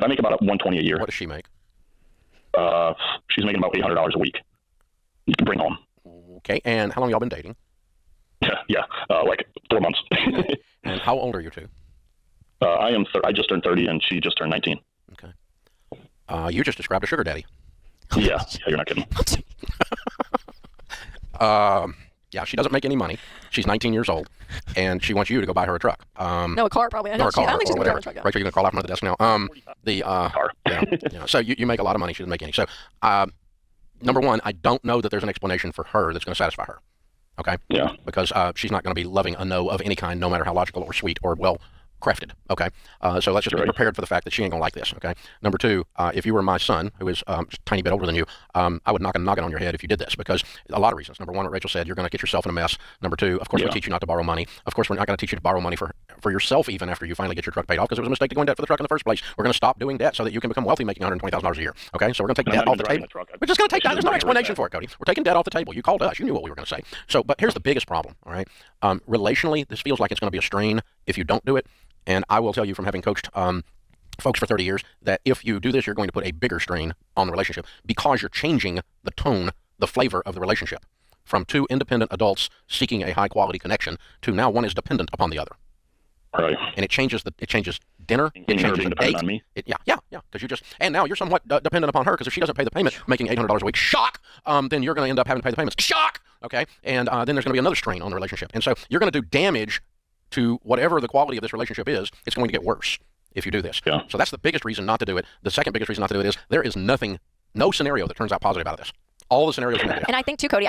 I make about 120 a year. What does she make? She's making about $800 a week. You can bring home. Okay, and how long y'all been dating? Yeah, like 4 months. And how old are you two? I just turned 30, and she just turned 19. Okay. You just described a sugar daddy. Yeah, you're not kidding. Yeah, she doesn't make any money. She's 19 years old, and she wants you to go buy her a truck. No, a car probably. I Or a car, don't think she's or going to drive whatever. a truck yet. Rachel, you can crawl out from under the desk now. Car. Yeah. So you make a lot of money. She doesn't make any. So, number one, I don't know that there's an explanation for her that's going to satisfy her. Okay? Yeah. Because she's not going to be loving a no of any kind, no matter how logical or sweet or well crafted. Okay? So let's just be prepared for the fact that she ain't going to like this. Okay? Number two, if you were my son, who is just a tiny bit older than you, I would knock a noggin on your head if you did this, because a lot of reasons. Number one, what Rachel said, you're going to get yourself in a mess. Number two, of course, we teach you not to borrow money. Of course, we're not going to teach you to borrow money for yourself even after you finally get your truck paid off, because it was a mistake to go in debt for the truck in the first place. We're going to stop doing debt so that you can become wealthy making $120,000 a year. Okay? So we're going to take debt off the table. We're just going to take that. There's no explanation for it, Cody. We're taking debt off the table. You called us. You knew what we were going to say. So, but here's the biggest problem, all right? Relationally, this feels like it's going to be a strain if you don't do it. And I will tell you from having coached folks for 30 years that if you do this, you're going to put a bigger strain on the relationship, because you're changing the tone, the flavor of the relationship from two independent adults seeking a high quality connection to now one is dependent upon the other. Right. And it changes dinner. It changes the date. On me. Yeah. Because and now you're somewhat dependent upon her, because if she doesn't pay the payment, making $800 a week, shock, then you're going to end up having to pay the payments, shock, okay? And then there's going to be another strain on the relationship. And so you're going to do damage to whatever the quality of this relationship is. It's going to get worse if you do this. Yeah. So that's the biggest reason not to do it. The second biggest reason not to do it is there is no scenario that turns out positive out of this. All the scenarios are negative. And I think too, Cody,